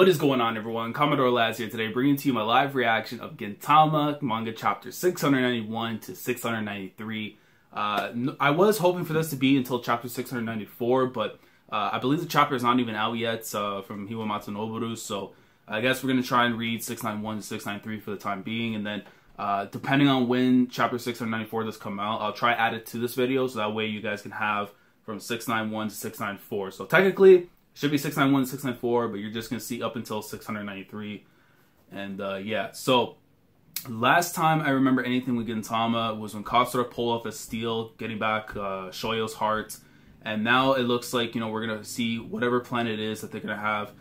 What is going on, everyone? Commodore Laz here today, bringing to you my live reaction of Gintama manga chapter 691 to 693. I was hoping for this to be until chapter 694, but I believe the chapter is not even out yet from Hiwa Matsunobu, so I guess we're going to try and read 691 to 693 for the time being, and then depending on when chapter 694 does come out, I'll try add it to this video, so that way you guys can have from 691 to 694. So technically, it should be 691 to 694, but you're just going to see up until 693. And yeah, so last time I remember anything with Gintama was when Commodore pulled off a steal, getting back Shoyo's heart. And now it looks like, you know, we're going to see whatever plan it is that they're going to have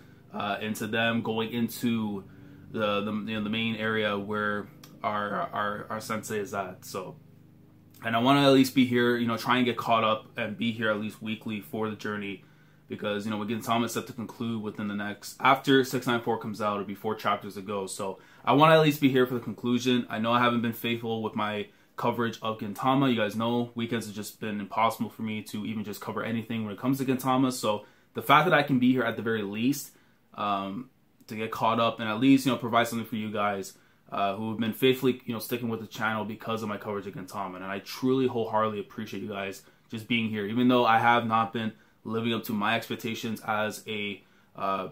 into them going into the main area where our sensei is at. So, and I want to at least be here, you know, try and get caught up and be here at least weekly for the journey. Because, you know, Gintama is set to conclude within the next, after 694 comes out, it'll be 4 chapters to go. So I want to at least be here for the conclusion. I know I haven't been faithful with my coverage of Gintama. You guys know weekends have just been impossible for me to even just cover anything when it comes to Gintama. So the fact that I can be here at the very least to get caught up and at least, you know, provide something for you guys who have been faithfully, you know, sticking with the channel because of my coverage of Gintama. And I truly wholeheartedly appreciate you guys just being here, even though I have not been living up to my expectations as a you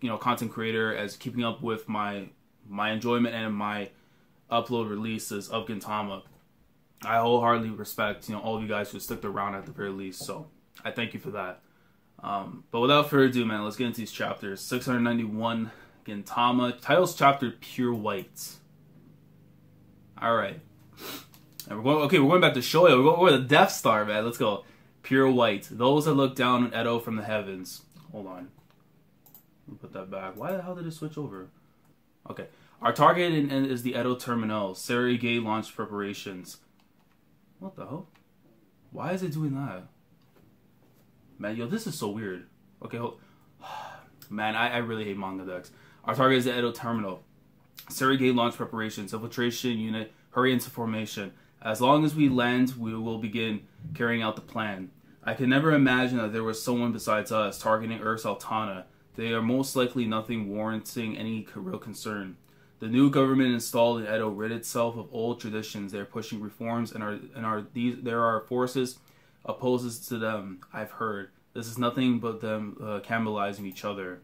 know, content creator, as keeping up with my enjoyment and my upload releases of Gintama. I wholeheartedly respect, you know, all of you guys who stuck around at the very least, so I thank you for that. But without further ado, man, let's get into these chapters. 691 Gintama, titles chapter Pure White. All right, and we're going back to Shoyo. We're going to the Death Star, man. Let's go. Pure White, those that look down on Edo from the heavens. Hold on. Let me put that back. Why the hell did it switch over? Okay. Our target is the Edo terminal. Serialization launch preparations. What the hell? Why is it doing that? Man, yo, this is so weird. Okay, hold. Man, I really hate manga decks. Our target is the Edo terminal. Serialization launch preparations. Infiltration unit. Hurry into formation. As long as we land, we will begin carrying out the plan. I could never imagine that there was someone besides us targeting Earth's Altana. They are most likely nothing warranting any real concern. The new government installed in Edo rid itself of old traditions. They are pushing reforms, and there are forces opposed to them. I've heard this is nothing but them cannibalizing each other.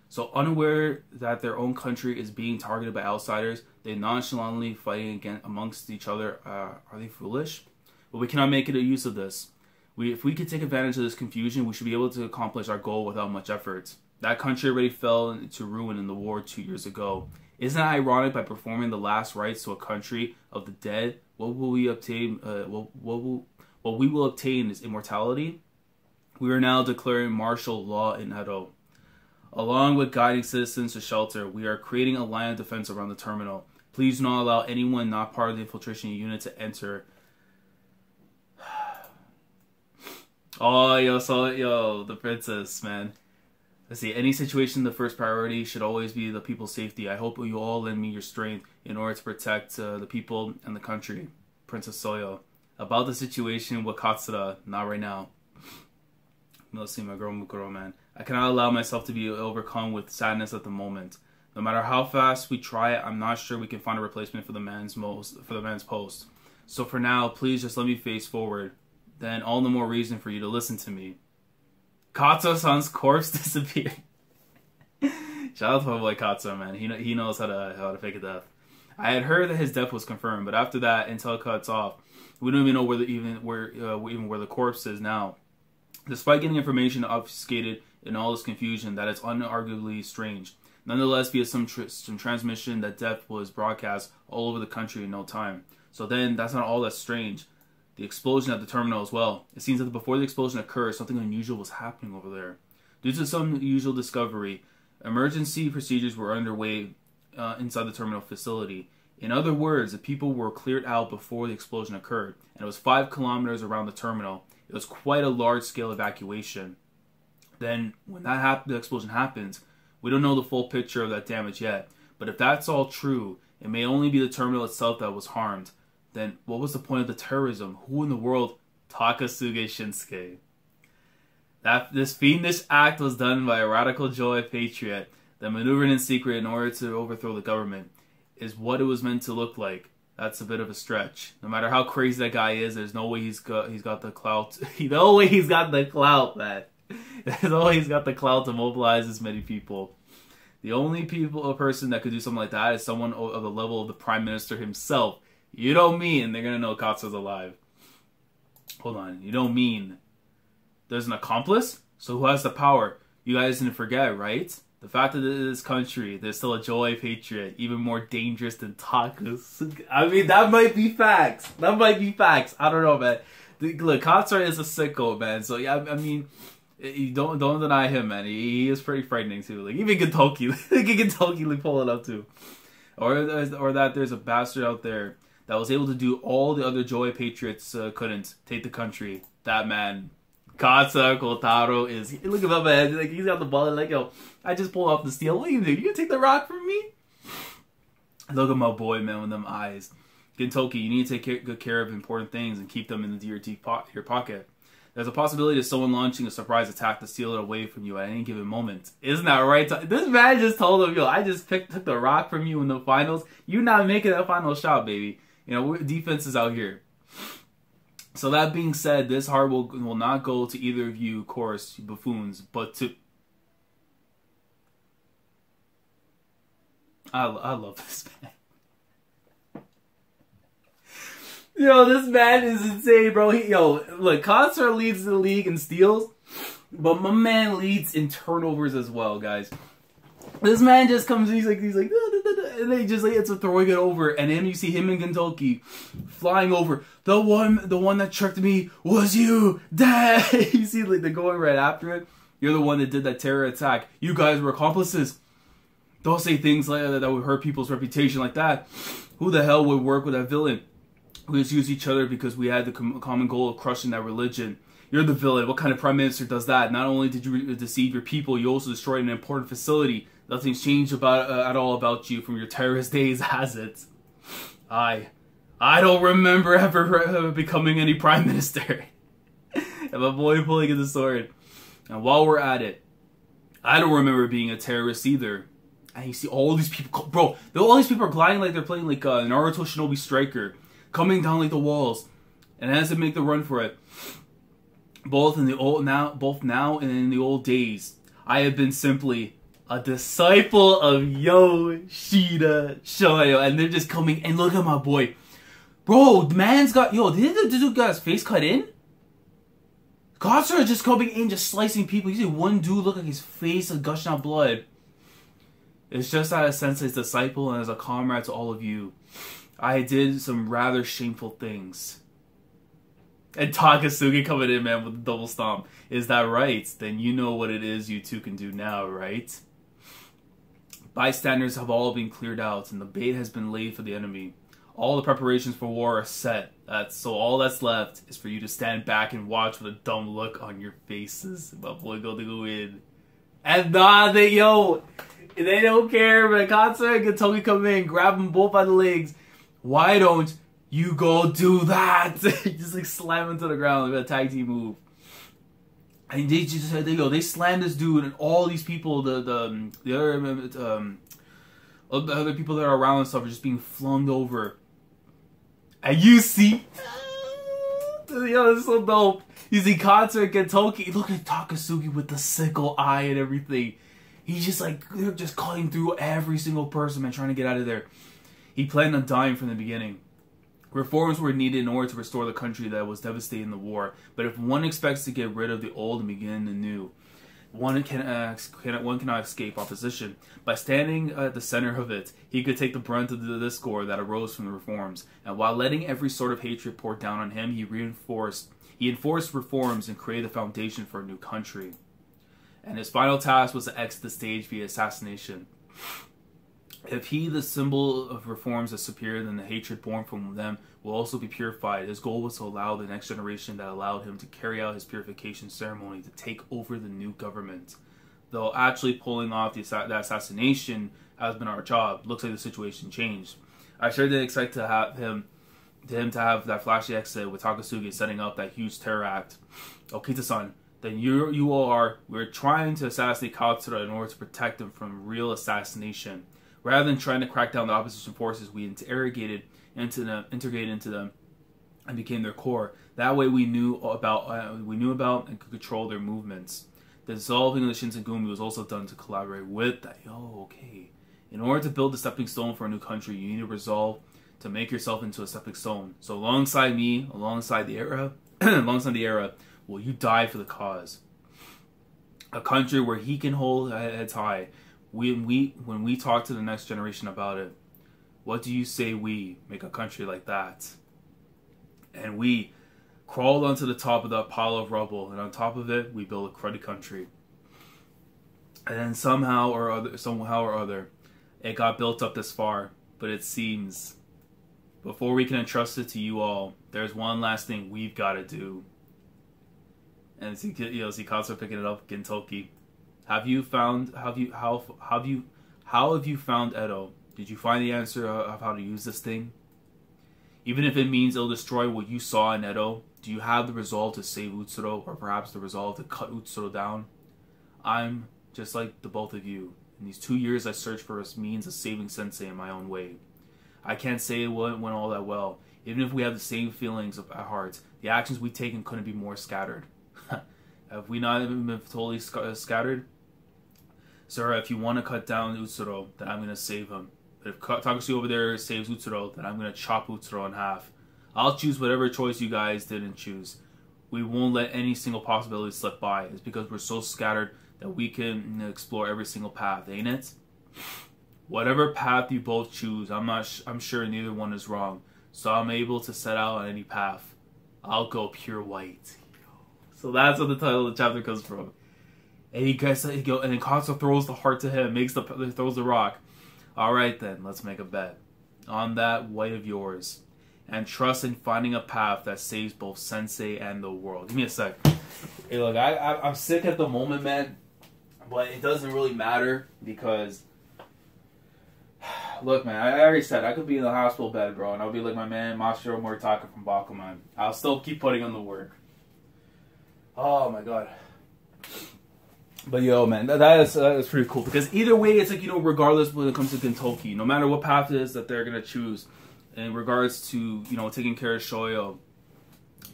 So unaware that their own country is being targeted by outsiders, they nonchalantly fighting amongst each other. Are they foolish? But we cannot make it a use of this. If we could take advantage of this confusion, we should be able to accomplish our goal without much effort. That country already fell into ruin in the war 2 years ago. Isn't that ironic? By performing the last rites to a country of the dead, what will we obtain? What we will obtain is immortality. We are now declaring martial law in Edo. Along with guiding citizens to shelter, we are creating a line of defense around the terminal. Please do not allow anyone not part of the infiltration unit to enter. Oh, yo, the princess, man. Let's see, any situation, the first priority should always be the people's safety. I hope you all lend me your strength in order to protect the people and the country. Princess Soyo. About the situation with Katsura, not right now. Let's see, my girl Mukuro, man. I cannot allow myself to be overcome with sadness at the moment. No matter how fast we try it, I'm not sure we can find a replacement for the man's post. So for now, please just let me face forward. Then all the more reason for you to listen to me. Katsuo-san's corpse disappeared. Shout out to my boy Katsuo, man. He knows how to fake a death. I had heard that his death was confirmed, but after that, until it cuts off, we don't even know where the corpse is now. Despite getting information obfuscated in all this confusion, that is unarguably strange. Nonetheless, via some transmission, that death was broadcast all over the country in no time. So then, that's not all that strange. The explosion at the terminal as well. It seems that before the explosion occurred, something unusual was happening over there. Due to some unusual discovery, emergency procedures were underway inside the terminal facility. In other words, the people were cleared out before the explosion occurred, and it was 5 kilometers around the terminal. It was quite a large-scale evacuation. Then, when the explosion happens, we don't know the full picture of that damage yet. But if that's all true, it may only be the terminal itself that was harmed. Then, what was the point of the terrorism? Who in the world? Takasuge Shinsuke. That this fiendish act was done by a radical Joy patriot that maneuvered in secret in order to overthrow the government is what it was meant to look like. That's a bit of a stretch. No matter how crazy that guy is, there's no way he's got the clout. No way he's got the clout, man. There's no way he's got the clout to mobilize as many people. The only person that could do something like that is someone of the level of the Prime Minister himself. You don't mean they're gonna know Katsu's alive. Hold on. You don't mean there's an accomplice? So who has the power? You guys didn't forget, right? The fact that in this country, there's still a Joy patriot, even more dangerous than Takasugi. I mean, that might be facts. That might be facts. I don't know, man. Look, Katsu is a sicko, man. So, yeah, I mean, you don't deny him, man. He is pretty frightening, too. Like, even Gintoki. Gintoki, like, pull it up, too. Or that there's a bastard out there that was able to do all the other Joy patriots couldn't. Take the country. That man... Katsu Kotaro is... Look at that man. Like, he's got the ball. Like, yo, I just pulled off the steel. What are you doing? You gonna take the rock from me? Look at my boy, man, with them eyes. Gintoki, you need to take good care of important things and keep them in your pocket. There's a possibility of someone launching a surprise attack to steal it away from you at any given moment. Isn't that right? This man just told him, yo, I just took the rock from you in the finals. You're not making that final shot, baby. You know, defense is out here. So that being said, this heart will not go to either of you, chorus buffoons, but to... I love this man. Yo, this man is insane, bro. Look, Katsu leads the league in steals, but my man leads in turnovers as well, guys. This man just comes, he's like, and they just like it's a throwing it over, and then you see him and Gintoki flying over. The one that tricked me was you, Dad. You see, like they're going right after it. You're the one that did that terror attack. You guys were accomplices. Don't say things like that would hurt people's reputation like that. Who the hell would work with that villain? We just use each other because we had the common goal of crushing that religion. You're the villain. What kind of prime minister does that? Not only did you deceive your people, you also destroyed an important facility. Nothing's changed at all about you from your terrorist days, has it? I don't remember ever becoming any prime minister. And my boy pulling in the sword. And while we're at it, I don't remember being a terrorist either. And you see all these people, bro. All these people are gliding like they're playing like Naruto Shinobi Striker, coming down like the walls, and as they make the run for it, both now and in the old days, I have been simply a disciple of Yoshida Shoyo, and they're just coming, and look at my boy. Bro, the man's got, did the dude got his face cut in? Katsu is just coming in, just slicing people. You see one dude look like his face is gushing out blood. It's just that as Sensei's disciple and as a comrade to all of you, I did some rather shameful things. And Takasugi coming in, man, with the double stomp. Is that right? Then you know what it is you two can do now, right? Bystanders have all been cleared out, and the bait has been laid for the enemy. All the preparations for war are set. So all that's left is for you to stand back and watch with a dumb look on your faces. My boy go to go in. And they don't care, but Katsu and Gintoki come in, grab them both by the legs. Why don't you go do that? Just like slam him to the ground like a tag team move. And they slam this dude, and all these people, the other people that are around and stuff are just being flung over. And you see, this is so dope. You see Katsu and Gintoki. Look at Takasugi with the sickle eye and everything. He's just like, they're just cutting through every single person, man, trying to get out of there. He planned on dying from the beginning. Reforms were needed in order to restore the country that was devastated in the war. But if one expects to get rid of the old and begin anew, one cannot escape opposition. By standing at the center of it, he could take the brunt of the discord that arose from the reforms. And while letting every sort of hatred pour down on him, he enforced reforms and created the foundation for a new country. And his final task was to exit the stage via assassination. If he, the symbol of reforms, is superior, then the hatred born from them will also be purified. His goal was to allow the next generation that allowed him to carry out his purification ceremony to take over the new government. Though actually pulling off that assassination has been our job. Looks like the situation changed. I sure did expect to have him to have that flashy exit with Takasugi setting up that huge terror act. Oh, Kita-san, then we're trying to assassinate Katsura in order to protect him from real assassination. Rather than trying to crack down the opposition forces, we integrated into them, and became their core. That way, we knew about and could control their movements. The dissolving of the Shinsengumi was also done to collaborate with that. Okay. In order to build a stepping stone for a new country, you need to resolve to make yourself into a stepping stone. So alongside me, alongside the era, will you die for the cause? A country where he can hold heads high. When we talk to the next generation about it, what do you say we make a country like that? And we crawled onto the top of that pile of rubble, and on top of it, we built a cruddy country. And then somehow or other, it got built up this far. But it seems, before we can entrust it to you all, there's one last thing we've got to do. And see Katsura picking it up, Gintoki. How have you found Edo? Did you find the answer of how to use this thing? Even if it means it'll destroy what you saw in Edo, do you have the resolve to save Utsuro, or perhaps the resolve to cut Utsuro down? I'm just like the both of you. In these 2 years, I searched for a means of saving Sensei in my own way. I can't say it went all that well. Even if we have the same feelings at heart, the actions we've taken couldn't be more scattered. Have we not even been totally scattered? Sir, if you want to cut down Utsuro, then I'm going to save him. But if Takashi over there saves Utsuro, then I'm going to chop Utsuro in half. I'll choose whatever choice you guys didn't choose. We won't let any single possibility slip by. It's because we're so scattered that we can explore every single path, ain't it? Whatever path you both choose, I'm sure neither one is wrong. So I'm able to set out on any path. I'll go pure white. So that's what the title of the chapter comes from. And and then Katsura throws the heart to him, throws the rock. Alright then, let's make a bet. On that white of yours. And trust in finding a path that saves both Sensei and the world. Give me a sec. Hey look, I'm sick at the moment, man. But it doesn't really matter because... Look, man, I already said I could be in the hospital bed, bro. And I'll be like my man, Masahiro Moritaka from Bakuman. I'll still keep putting in the work. Oh my god. But yo, man, that is pretty cool. Because either way, it's like, regardless when it comes to Gintoki, no matter what path it is that they're going to choose, in regards to, taking care of Shoyo,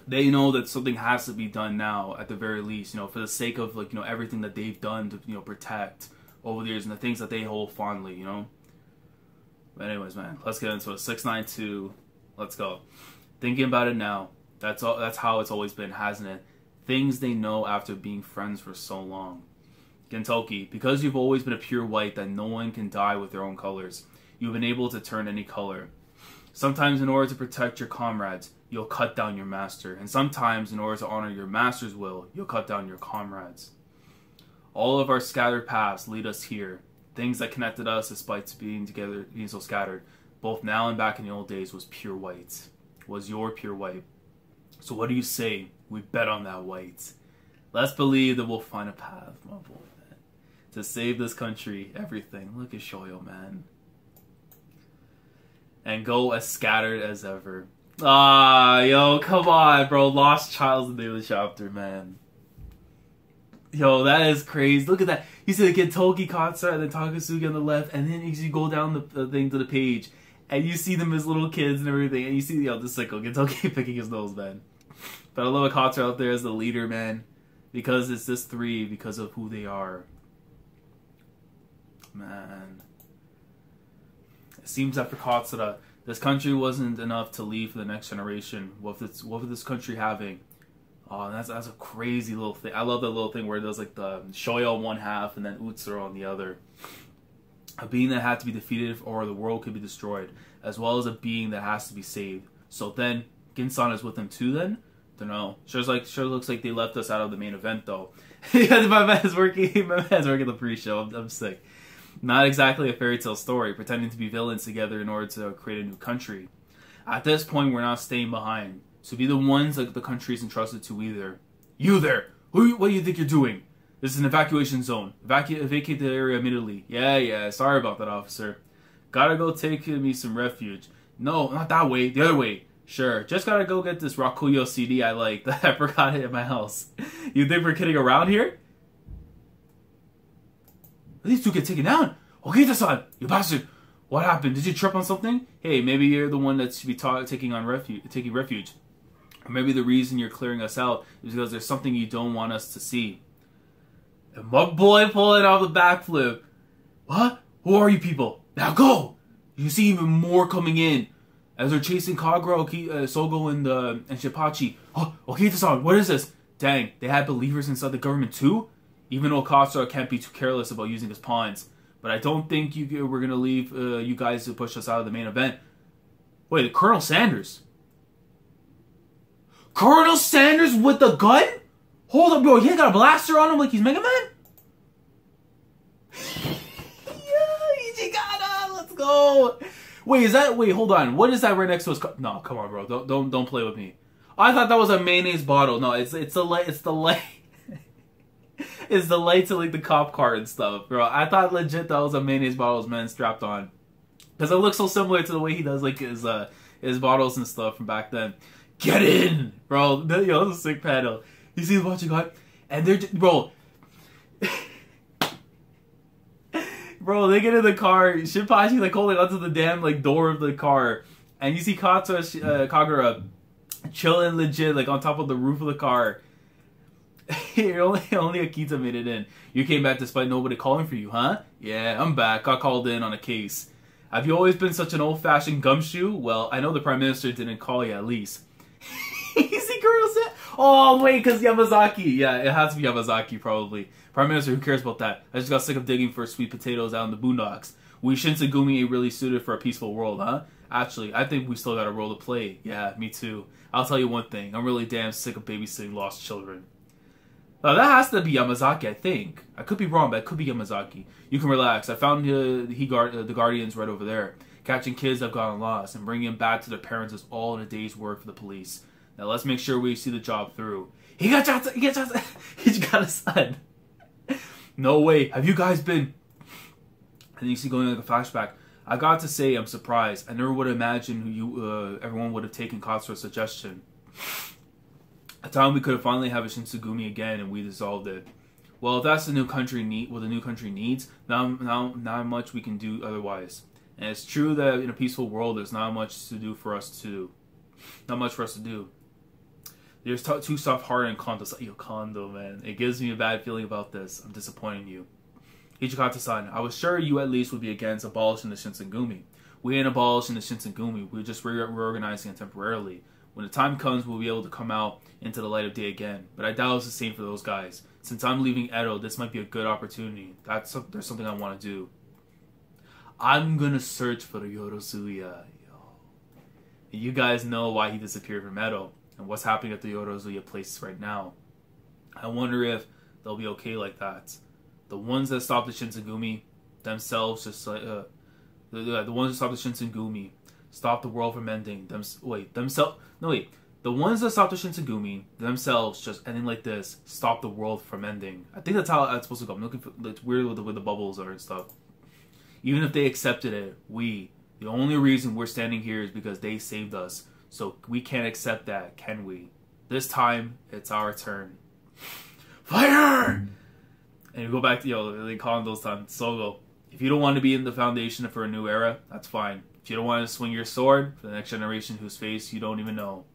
they know that something has to be done now, at the very least, for the sake of, everything that they've done to, protect over the years and the things that they hold fondly, But anyways, man, let's get into it. 692, let's go. Thinking about it now, that's how it's always been, hasn't it? Things they know after being friends for so long. Gintoki, because you've always been a pure white that no one can dye with their own colors, you've been able to turn any color. Sometimes in order to protect your comrades, you'll cut down your master, and sometimes in order to honor your master's will, you'll cut down your comrades. All of our scattered paths lead us here. Things that connected us despite being together, being so scattered, both now and back in the old days, was pure white. Was your pure white. So what do you say? We bet on that white. Let's believe that we'll find a path, my boy, man. To save this country, everything. Look at Shoyo, man. And go as scattered as ever. Ah, yo, come on, bro. Lost Child's the name of the chapter, man. Yo, that is crazy. Look at that. You see the Gintoki Katsura and then Takasugi on the left, and then you go down the thing to the page, and you see them as little kids and everything, and you see, the psycho Gintoki picking his nose, man. But I love a Katsura out there as the leader, man. Because it's this three, because of who they are. Man. It seems that for Katsura, this country wasn't enough to leave for the next generation. What with this country having? Oh, that's a crazy little thing. I love that little thing where there's like the Shoyo on one half and then Utsuro on the other. A being that had to be defeated or the world could be destroyed, as well as a being that has to be saved. So then, Ginsan is with him too then? Don't know. Sure looks like they left us out of the main event though. my man's working the pre-show. I'm sick. Not exactly a fairy tale story, pretending to be villains together in order to create a new country. At this point, we're not staying behind. So be the ones that the country is entrusted to either. You there! What do you think you're doing? This is an evacuation zone. Vacate the area immediately. Yeah, sorry about that, officer. Gotta go take me some refuge. No, not that way. The other way. Sure, just gotta go get this Rakuyo CD I like that I forgot it at my house. You think we're kidding around here? These two get taken down. Okita-san, you bastard. What happened? Did you trip on something? Hey, maybe you're the one that should be taking refuge. Or maybe the reason you're clearing us out is because there's something you don't want us to see. And my boy pulling off the backflip. What? Who are you people? Now go! You see even more coming in. As they're chasing Kagura, Sogo, and Shippachi. Oh, Okita-san, what is this? Dang, they had believers inside the government too? Even Okasura can't be too careless about using his pawns. But I don't think we're going to leave you guys to push us out of the main event. Wait, Colonel Sanders? Colonel Sanders with the gun? Hold up, bro. He ain't got a blaster on him like he's Mega Man? Yeah, Ichigata, let's go. Wait, hold on. What is that right next to his No, come on, bro. Don't play with me. I thought that was a mayonnaise bottle. No, it's the light. It's the light to like the cop car and stuff, bro. I thought legit that was a mayonnaise bottles man strapped on. Because it looks so similar to the way he does like his bottles and stuff from back then. Get in! Bro, yo, that's a sick panel. You see what you got? And they're just, bro. Bro, they get in the car. Shinpachi like holding onto the damn like door of the car. And you see Kagura chilling legit like on top of the roof of the car. only Akita made it in. You came back despite nobody calling for you, huh? Yeah, I'm back. Got called in on a case. Have you always been such an old-fashioned gumshoe? Well, I know the Prime Minister didn't call you at least. You see girls? Oh, wait, because Yamazaki. Yeah, it has to be Yamazaki, probably. Prime Minister, who cares about that? I just got sick of digging for sweet potatoes out in the boondocks. We Shinsengumi ain't really suited for a peaceful world, huh? Actually, I think we still got a role to play. Yeah, me too. I'll tell you one thing. I'm really damn sick of babysitting lost children. That has to be Yamazaki, I think. I could be wrong, but it could be Yamazaki. You can relax. I found the Guardians right over there. Catching kids that have gotten lost and bringing them back to their parents is all in a day's work for the police. Now let's make sure we see the job through. He got a son. No way. Have you guys been... And you see going like a flashback. I got to say, I'm surprised. I never would have imagined everyone would have taken Katsura's suggestion. A time we could have finally have a Shinsengumi again, and we dissolved it. Well, if that's what the new country needs, not much we can do otherwise. And it's true that in a peaceful world, there's not much for us to do. There's too soft-hearted and Kondo, man. It gives me a bad feeling about this. I'm disappointing you. Ichikata-san, I was sure you at least would be against abolishing the Shinsengumi. We ain't abolishing the Shinsengumi. We're just reorganizing it temporarily. When the time comes, we'll be able to come out into the light of day again. But I doubt it's the same for those guys. Since I'm leaving Edo, this might be a good opportunity. There's something I want to do. I'm gonna search for the Yorozuya. And you guys know why he disappeared from Edo and what's happening at the Yorozuya place right now. I wonder if they'll be okay like that. The ones that stopped the Shinsengumi themselves, just like the ones that stopped the Shinsengumi, stop the world from ending. The ones that stop the Shinsengumi themselves just ending like this stop the world from ending. I think that's how it's supposed to go. I'm looking for it's weird with the way the bubbles are and stuff. Even if they accepted it, the only reason we're standing here is because they saved us. So we can't accept that, can we? This time, it's our turn. Fire! And you go back to, they call him those times, Sogo. If you don't want to be in the foundation for a new era, that's fine. If you don't want to swing your sword for the next generation whose face you don't even know,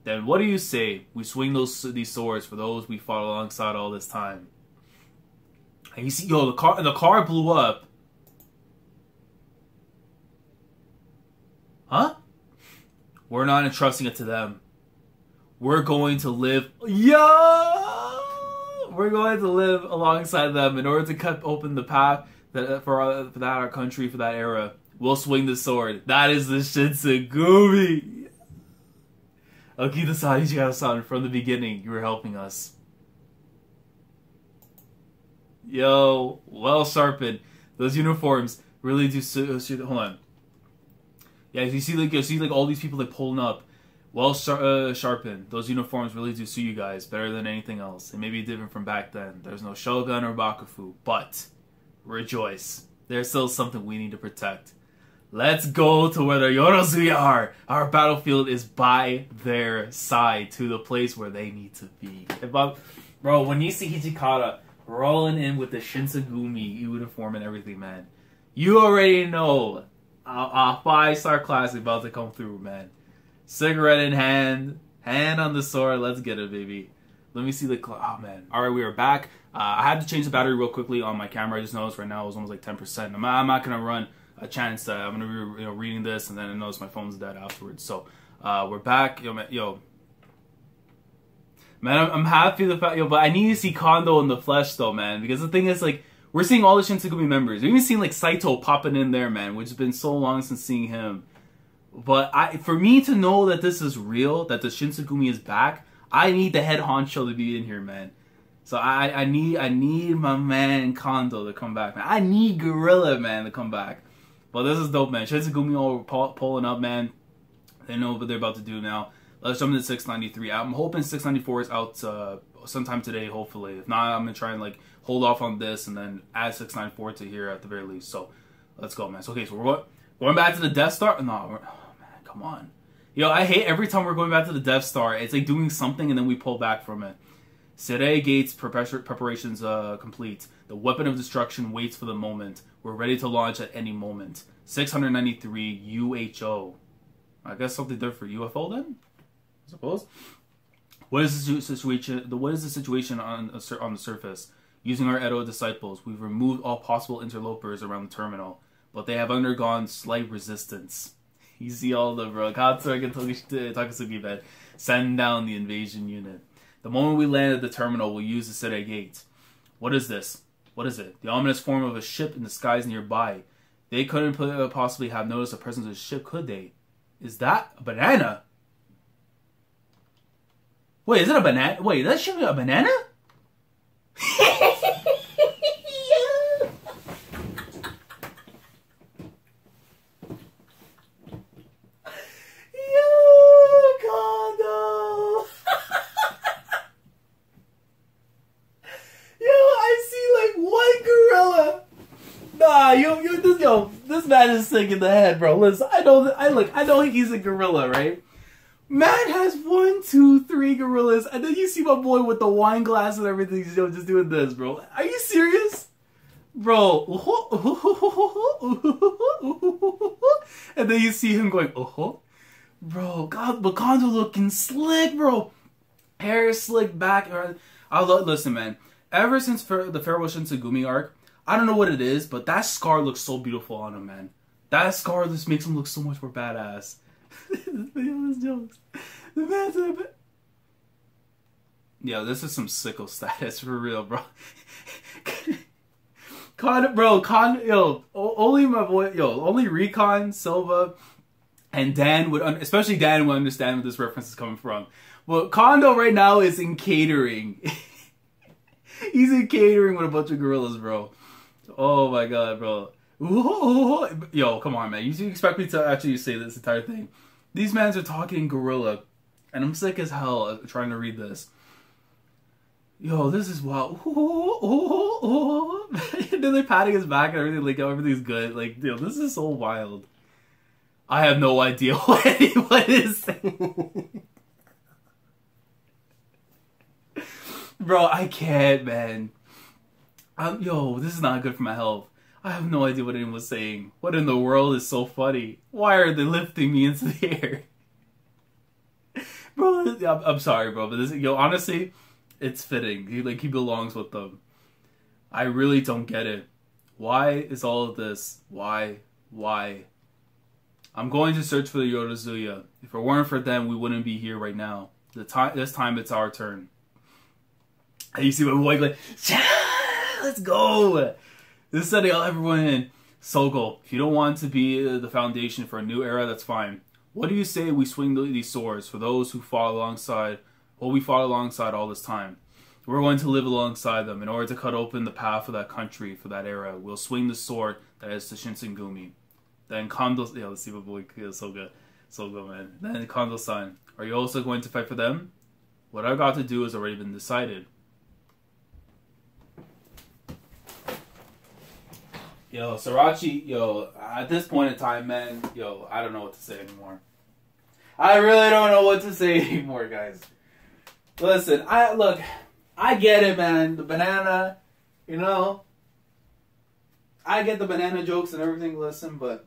then what do you say? We swing these swords for those we fought alongside all this time. And you see, the car blew up. Huh? We're not entrusting it to them. We're going to live... We're going to live alongside them in order to cut open the path for our country, for that era. We'll swing the sword. That is the Shinsengumi. Okita-san, Ichigata-san, from the beginning, you were helping us. Yo, well sharpened. Those uniforms really do... hold on. Yeah, you see like all these people like pulling up. Well sharpened. Those uniforms really do suit you guys better than anything else. It may be different from back then. There's no Shogun or Bakufu, but rejoice. There's still something we need to protect. Let's go to where the Yorozuya are. Our battlefield is by their side, to the place where they need to be. Bro, when you see Hijikata rolling in with the Shinsengumi uniform and everything, man, you already know a 5-star classic about to come through, man. Cigarette in hand, hand on the sword. Let's get it, baby. Let me see the oh man. All right, we are back. I had to change the battery real quickly on my camera. I just noticed right now it was almost like 10%. I'm not gonna run a chance that I'm gonna be reading this and then I notice my phone's dead afterwards. So we're back. Man, I'm happy the fact, but I need to see Kondo in the flesh though, man. Because the thing is, like, we're seeing all the Shinsengumi members. We've even seen like Saito popping in there, man, which has been so long since seeing him. But for me to know that this is real, that the Shinsengumi is back, I need the head honcho to be in here, man. So I need my man Kondo to come back, man. I need Gorilla, man, to come back. But this is dope, man. Shinsengumi all pulling up, man. They know what they're about to do now. Let's jump into 693. I'm hoping 694 is out sometime today, hopefully. If not, I'm going to try and like hold off on this and then add 694 to here at the very least. So let's go, man. So, okay, so we're going back to the Death Star. No, oh, man, come on. I hate every time we're going back to the Death Star. It's like doing something and then we pull back from it. Sere Gates preparations complete. The weapon of destruction waits for the moment. We're ready to launch at any moment. 693 UHO. I guess something there for UFO then? I suppose. What is the situation? What is the situation on the surface? Using our Edo disciples, we've removed all possible interlopers around the terminal, but they have undergone slight resistance. You see all the Katsuki and Takasugi, man. Send down the invasion unit. The moment we land at the terminal, we'll use the Sere Gate. What is this? What is it? The ominous form of a ship in the skies nearby. They couldn't possibly have noticed the presence of a ship, could they? Is that a banana? Wait, is it a banana? Wait, that ship a banana? This man is sick in the head, bro. Listen, I know he's a gorilla, right? Man has 1, 2, 3 gorillas, and then you see my boy with the wine glass and everything, just doing this, bro. Are you serious? Bro. And then you see him going, bro, God, but Kondo looking slick, bro. Hair slick back. Listen, man. Ever since the Farewell Shinsengumi arc, I don't know what it is, but that scar looks so beautiful on him, man. That scar just makes him look so much more badass. This video is jokes. The man's a bit... Yo, this is some sicko status for real, bro. Only my boy, only Recon, Silva, and Dan would, especially Dan would understand where this reference is coming from. Well, Kondo right now is in catering. He's in catering with a bunch of gorillas, bro. Oh my god, bro. Yo, come on, man. You expect me to actually say this entire thing? These mans are talking gorilla, and I'm sick as hell trying to read this. Yo, this is wild. And then they're patting his back and everything, like everything's good. Like, yo, this is so wild. I have no idea what anyone is saying. Bro, I can't, man. Yo, this is not good for my health. I have no idea what anyone was saying. What in the world is so funny? Why are they lifting me into the air? Bro, I'm sorry, bro, but this, honestly, it's fitting. He belongs with them. I really don't get it. Why is all of this? Why? I'm going to search for the Yorozuya. If it weren't for them, we wouldn't be here right now. This time, it's our turn. And you see my boy like, let's go. This is setting everyone in. Soko, if you don't want to be the foundation for a new era, that's fine. What do you say we swing these swords for those who fought alongside, we fought alongside all this time? We're going to live alongside them in order to cut open the path for that country, for that era. We'll swing the sword that is the Shinsengumi. Then Kondo, let's see what boy is so good, man. Then Kondo-san, are you also going to fight for them? What I got to do has already been decided. Yo, Sriracha, yo, at this point in time, man, yo, I don't know what to say anymore. I really don't know what to say anymore, guys. Listen, I get it, man. The banana, you know, I get the banana jokes and everything, listen, but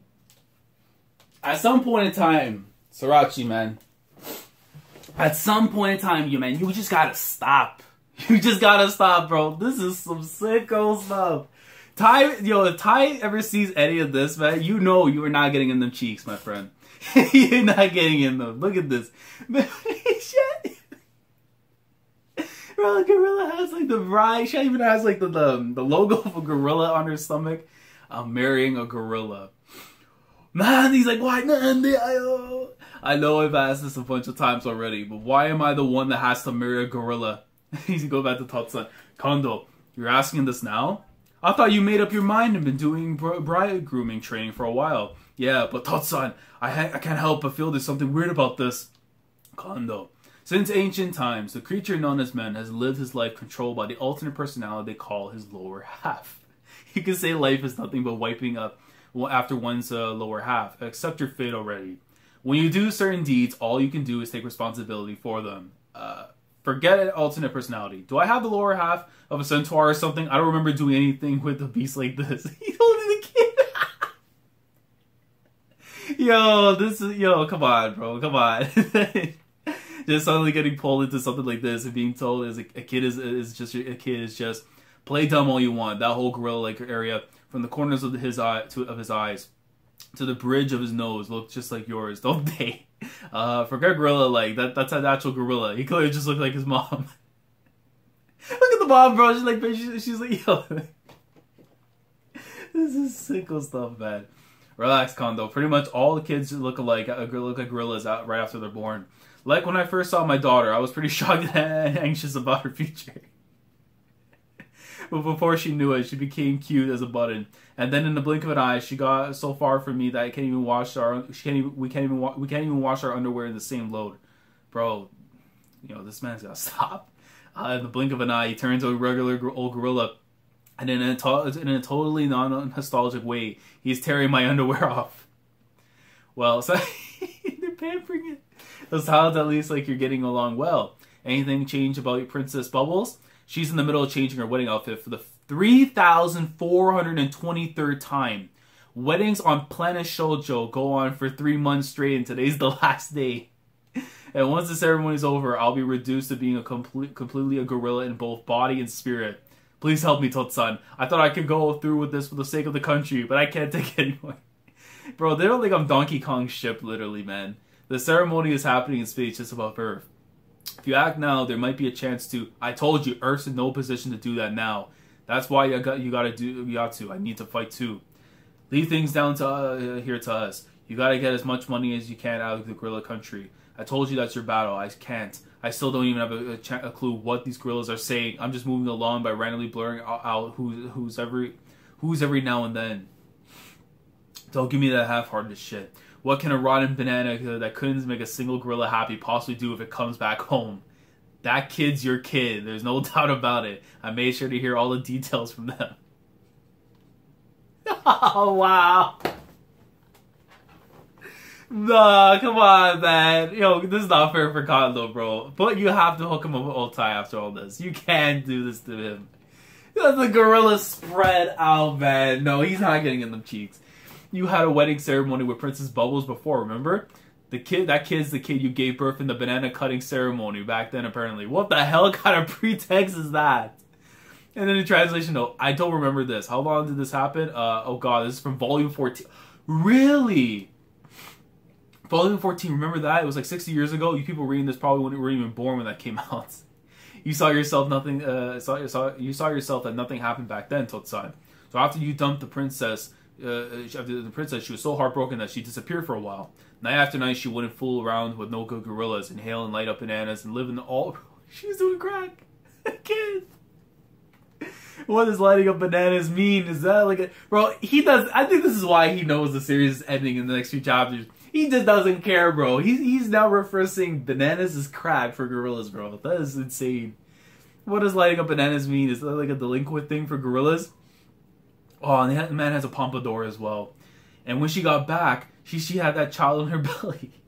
at some point in time, Sriracha, man, at some point in time, you just gotta stop. You just gotta stop, bro. This is some sicko stuff. Ty, yo, if Ty ever sees any of this, man, you know you are not getting in them cheeks, my friend. You're not getting in them. Look at this. Shit. Bro, Gorilla has like the bride. She even has like the logo of a gorilla on her stomach. I'm marrying a gorilla. Man, he's like, why not? I know I've asked this a bunch of times already, but why am I the one that has to marry a gorilla? He's gonna go back to Tatsan. Kondo, you're asking this now? I thought you made up your mind and been doing bride grooming training for a while. Yeah, but Tatsan, I can't help but feel there's something weird about this. Kondo, since ancient times, the creature known as man has lived his life controlled by the alternate personality they call his lower half. You can say life is nothing but wiping up after one's lower half. Accept your fate already. When you do certain deeds, all you can do is take responsibility for them. Forget an alternate personality. Do I have the lower half of a centaur or something? I don't remember doing anything with a beast like this. He's holding the kid. Yo, come on, bro, come on. Just suddenly getting pulled into something like this and being told as a kid is just play dumb all you want. That whole gorilla-like area, from the corners of his eyes to the bridge of his nose, look just like yours, don't they? Forget gorilla, like that's a natural gorilla. He clearly just looked like his mom. Look at the mom, bro. She's like, yo, this is sicko stuff, man. Relax, Kondo. Pretty much all the kids look like gorillas right after they're born. Like when I first saw my daughter, I was pretty shocked and anxious about her future. But before she knew it, she became cute as a button. And then in the blink of an eye, she got so far from me that we can't even wash our underwear in the same load. Bro, this man's gotta stop. In the blink of an eye, he turns to a regular old gorilla. And in a totally non-nostalgic way, he's tearing my underwear off. Well, so they're pampering it. That sounds at least like you're getting along well. Anything change about your Princess Bubbles? She's in the middle of changing her wedding outfit for the 3,423rd time. Weddings on Planet Shoujo go on for 3 months straight, and today's the last day. And once the ceremony's over, I'll be reduced to being completely a gorilla in both body and spirit. Please help me, Totsan. I thought I could go through with this for the sake of the country, but I can't take it anymore. Bro, they don't think I'm Donkey Kong's ship, literally, man. The ceremony is happening in space just above Earth. If you act now, there might be a chance to. I told you, Earth's in no position to do that now. That's why you got to. I need to fight too. Leave things down to here to us. You got to get as much money as you can out of the gorilla country. I told you that's your battle. I can't. I still don't even have a clue what these gorillas are saying. I'm just moving along by randomly blurring out who's every now and then. Don't give me that half-hearted shit. What can a rotten banana that couldn't make a single gorilla happy possibly do if it comes back home? That kid's your kid. There's no doubt about it. I made sure to hear all the details from them. Oh, wow. Nah, come on, man. Yo, this is not fair for Kondo, bro. But you have to hook him up with Otai after all this. You can't do this to him. The gorilla spread out, man. No, he's not getting in them cheeks. You had a wedding ceremony with Princess Bubbles before, remember? That kid's the kid you gave birth in the banana cutting ceremony back then, apparently. What the hell kind of pretext is that? And then the translation note, I don't remember this. How long did this happen? Oh god, this is from volume 14. Really? Volume 14, remember that? It was like 60 years ago. You people reading this probably weren't even born when that came out. You saw yourself you saw yourself that nothing happened back then, Totsan. So after you dumped the princess, she was so heartbroken that she disappeared for a while. Night after night, she wouldn't fool around with no good gorillas, inhale and light up bananas, and live in all. She's doing crack. Kid. What does lighting up bananas mean? Is that like a bro? He does. I think this is why he knows the series is ending in the next few chapters. He just doesn't care, bro. He's now referencing bananas as crack for gorillas, bro. That is insane. What does lighting up bananas mean? Is that like a delinquent thing for gorillas? Oh, and the man has a pompadour as well. And when she got back, she had that child in her belly.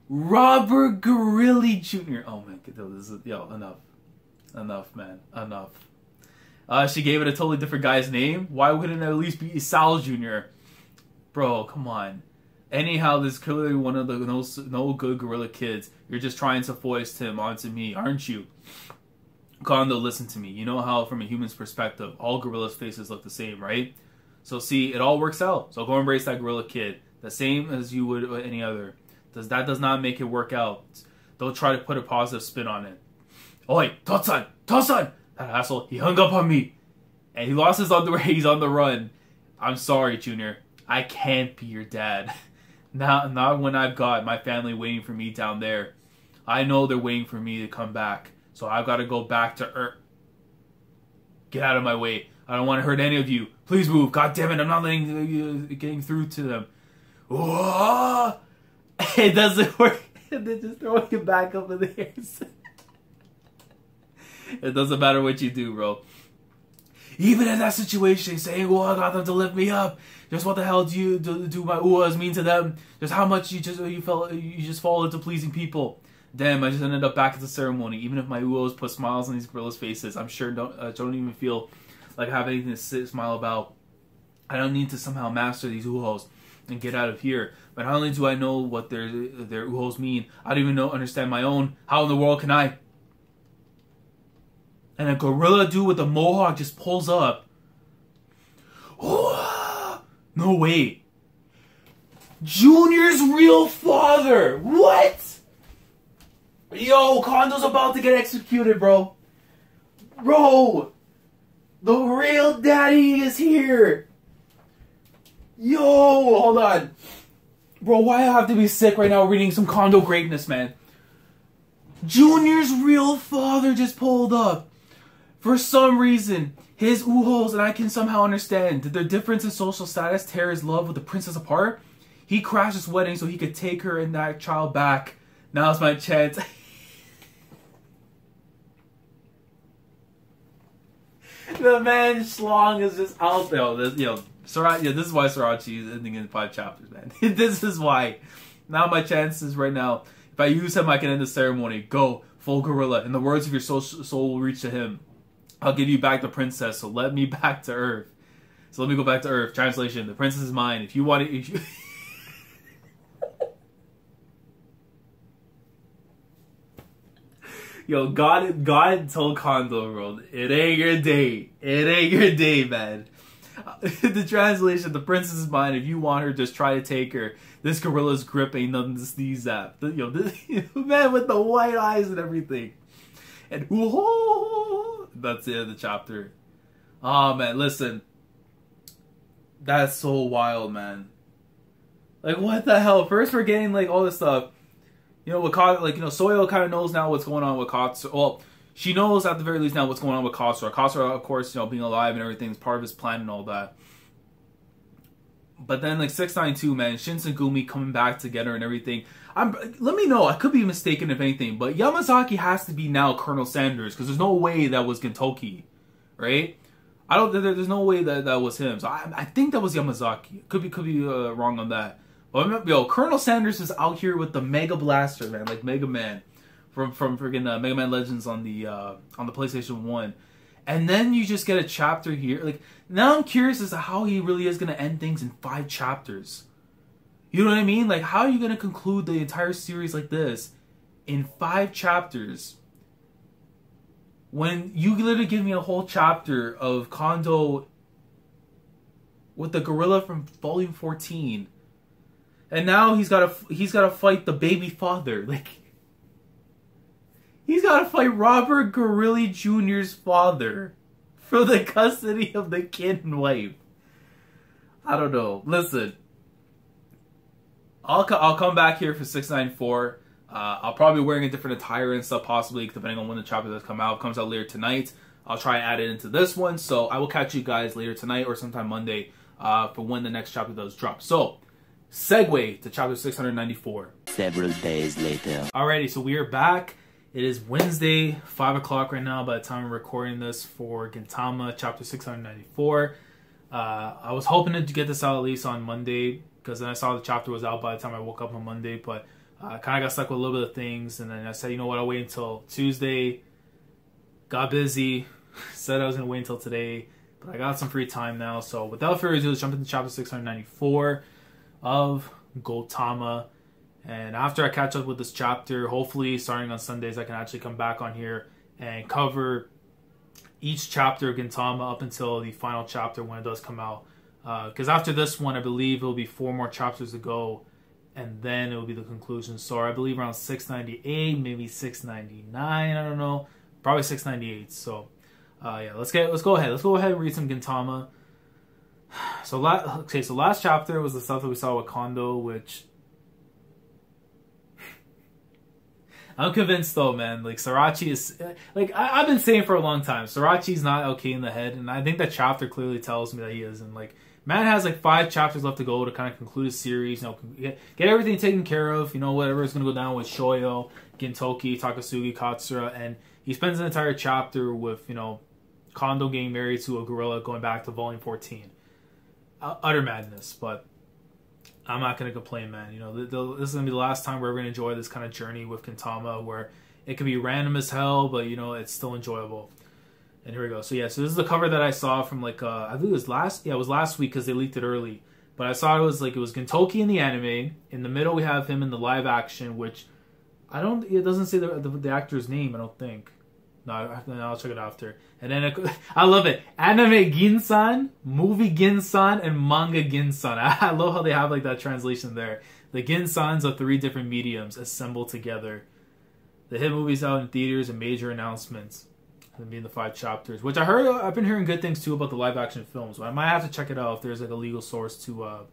Robert Gorilla Jr. Oh my god, this is, enough, man, enough. She gave it a totally different guy's name. Why wouldn't it at least be Sal Jr.? Bro, come on. Anyhow, this is clearly one of the no good gorilla kids. You're just trying to foist him onto me, aren't you? Kondo, listen to me. You know how, from a human's perspective, all gorillas' faces look the same, right? So see, it all works out. So go embrace that gorilla kid, the same as you would with any other. That does not make it work out. Don't try to put a positive spin on it. Oi, Tosan! Tosan! That asshole, he hung up on me. And he lost his underwear, he's on the run. I'm sorry, Junior. I can't be your dad. Not when I've got my family waiting for me down there. I know they're waiting for me to come back. So I've got to go back to Earth. Get out of my way. I don't want to hurt any of you. Please move. God damn it, I'm not getting through to them. Whoa! It doesn't work. They're just throwing it back up in the air. It doesn't matter what you do, bro. Even in that situation, saying, "Oh, I got them to lift me up." Just what the hell do my uas mean to them? Just how much you just fall into pleasing people. Damn, I just ended up back at the ceremony. Even if my uos put smiles on these gorillas' faces, I'm sure don't even feel like I have anything to smile about. I don't need to somehow master these uos and get out of here. But not only do I know what their uos mean, I don't even understand my own. How in the world can I? And a gorilla dude with a mohawk just pulls up. No way. Junior's real father. What? Yo, Kondo's about to get executed, bro. Bro, the real daddy is here. Yo, hold on. Bro, why I have to be sick right now reading some Kondo greatness, man? Junior's real father just pulled up. For some reason, his uhos, and I can somehow understand, did their difference in social status tear his love with the princess apart? He crashed his wedding so he could take her and that child back. Now's my chance. The man Schlong is just out there. This is why Srirachi is ending in 5 chapters, man. This is why. Now my chances right now, if I use him, I can end the ceremony. Go, full gorilla. In the words of your soul will reach to him. I'll give you back the princess, so let me back to Earth. So let me go back to Earth. Translation, the princess is mine. If you want it... Yo, God told Kondo, bro, it ain't your day. It ain't your day, man. The translation, the princess is mine. If you want her, just try to take her. This gorilla's grip ain't nothing to sneeze at. Yo, this man with the white eyes and everything. And whoa, that's the end of the chapter. Oh man, listen. That's so wild, man. Like, what the hell? First we're getting like all this stuff. You know, Soyo kind of knows now what's going on with Katsura. Well, she knows at the very least now what's going on with Katsura. Katsura, of course, being alive and everything is part of his plan and all that. But then, like, 692, man, Shinsengumi coming back together and everything. Let me know. I could be mistaken if anything, but Yamazaki has to be now Colonel Sanders because there's no way that was Gintoki, right? There's no way that was him. So I think that was Yamazaki. Could be wrong on that. But yo, Colonel Sanders is out here with the Mega Blaster, man, like Mega Man from friggin' Mega Man Legends on the PlayStation 1. And then you just get a chapter here. Like, now I'm curious as to how he really is going to end things in 5 chapters. You know what I mean? Like, how are you going to conclude the entire series like this in 5 chapters? When you literally give me a whole chapter of Kondo with the gorilla from Volume 14. And now he's got to fight the baby father. Like, he's got to fight Robert Gorilla Jr.'s father for the custody of the kid and wife. I don't know. Listen, I'll come back here for 694. I'll probably be wearing a different attire and stuff, possibly, depending on when the chapter does come out. It comes out later tonight. I'll try and add it into this one. So I will catch you guys later tonight or sometime Monday for when the next chapter does drop. So, segue to chapter 694. Several days later. Alrighty, so we are back It is Wednesday, 5 o'clock right now by the time I'm recording this for Gintama, chapter 694. I was hoping to get this out at least on Monday, because then I saw the chapter was out by the time I woke up on Monday, but I kind of got stuck with a little bit of things, and then I said, you know what, I'll wait until Tuesday. Got busy, said I was going to wait until today, but I got some free time now, so without further ado, let's jump into chapter 694 of Gintama. And after I catch up with this chapter, hopefully starting on Sundays, I can actually come back on here and cover each chapter of Gintama up until the final chapter when it does come out. Because after this one, I believe it will be 4 more chapters to go, and then it will be the conclusion. So I believe around 698, maybe 699, I don't know. Probably 698. So yeah, let's go ahead and read some Gintama. So last chapter was the stuff that we saw with Kondo, which I'm convinced though, man. Like Sarachi is like I've been saying for a long time, Sarachi's not okay in the head, and I think that chapter clearly tells me that he is. And like man has like 5 chapters left to go to kind of conclude his series. You know, get everything taken care of. You know, whatever is going to go down with Shoyo, Gintoki, Takasugi, Katsura, and he spends an entire chapter with Kondo getting married to a gorilla, going back to volume 14. Utter madness, but I'm not going to complain, man. This is going to be the last time we're going to enjoy this kind of journey with Gintama, where it can be random as hell, but, it's still enjoyable. And here we go. So, yeah, so this is the cover that I saw from, like, I think it was last week because they leaked it early. But I saw it was Gintoki in the anime. In the middle, we have him in the live action, which it doesn't say the actor's name, I don't think. No, I'll check it after. And then I love it. Anime Ginsan, movie Ginsan, and manga Ginsan. I love how they have like that translation there. The Ginsans are 3 different mediums assembled together. The hit movies out in theaters and major announcements. And being the 5 chapters, which I've been hearing good things too about the live action films. So I might have to check it out if there's like a legal source to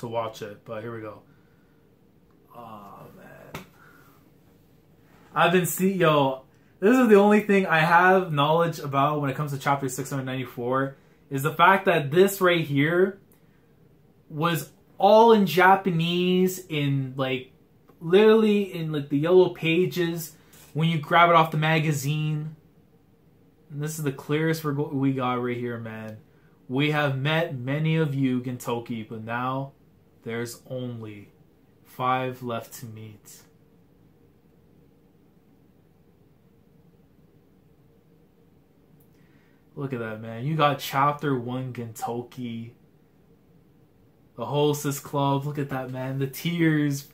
watch it. But here we go. Oh man, I've been This is the only thing I have knowledge about when it comes to chapter 694, is the fact that this right here was all in Japanese, in like literally in like the yellow pages when you grab it off the magazine. And this is the clearest we got right here, man. We have met many of you, Gintoki, but now there's only 5 left to meet. Look at that, man. You got chapter 1 Gintoki. The Hostess Club. Look at that, man. The tears.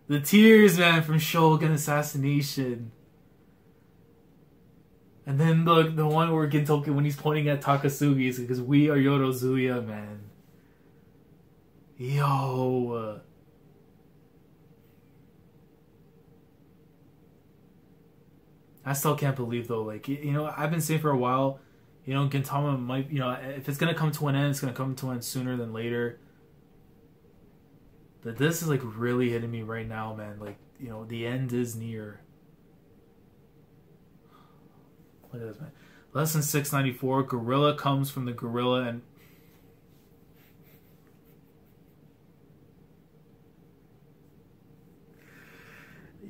The tears, man, from Shogun Assassination. And then the one where Gintoki, when he's pointing at Takasugi, is because we are Yorozuya, man. Yo. I still can't believe, though. Like, I've been saying for a while, Gintama might, if it's going to come to an end, it's going to come to an end sooner than later. But this is, like, really hitting me right now, man. Like, the end is near. Look at this, man. Lesson 694, Gorilla comes from the gorilla and...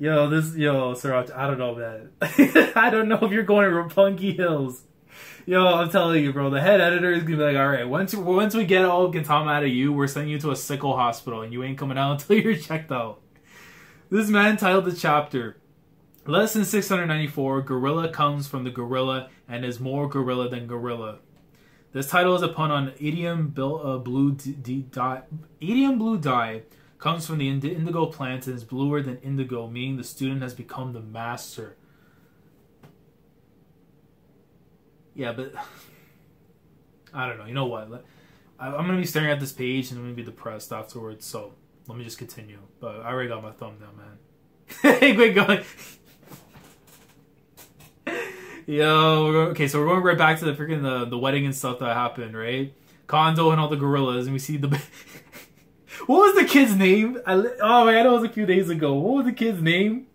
Sriracha, I don't know, man. I don't know if you're going to Roppongi Hills. I'm telling you, bro, the head editor is gonna be like, alright, once we get all of Gintama out of you, we're sending you to a sickle hospital, and you ain't coming out until you're checked out. This man titled the chapter, Lesson 694, Gorilla comes from the gorilla and is more gorilla than gorilla. This title is a pun on Idiom blue dye comes from the indigo plant and is bluer than indigo, meaning the student has become the master. Yeah, but I don't know. You know what? I'm going to be staring at this page and I'm going to be depressed afterwards, so let me just continue. But I already got my thumbnail, man. Hey, quick going. Okay, so we're going right back to the freaking the wedding and stuff that happened, right? Kondo and all the gorillas, and we see the... What was the kid's name? I know it was a few days ago. What was the kid's name?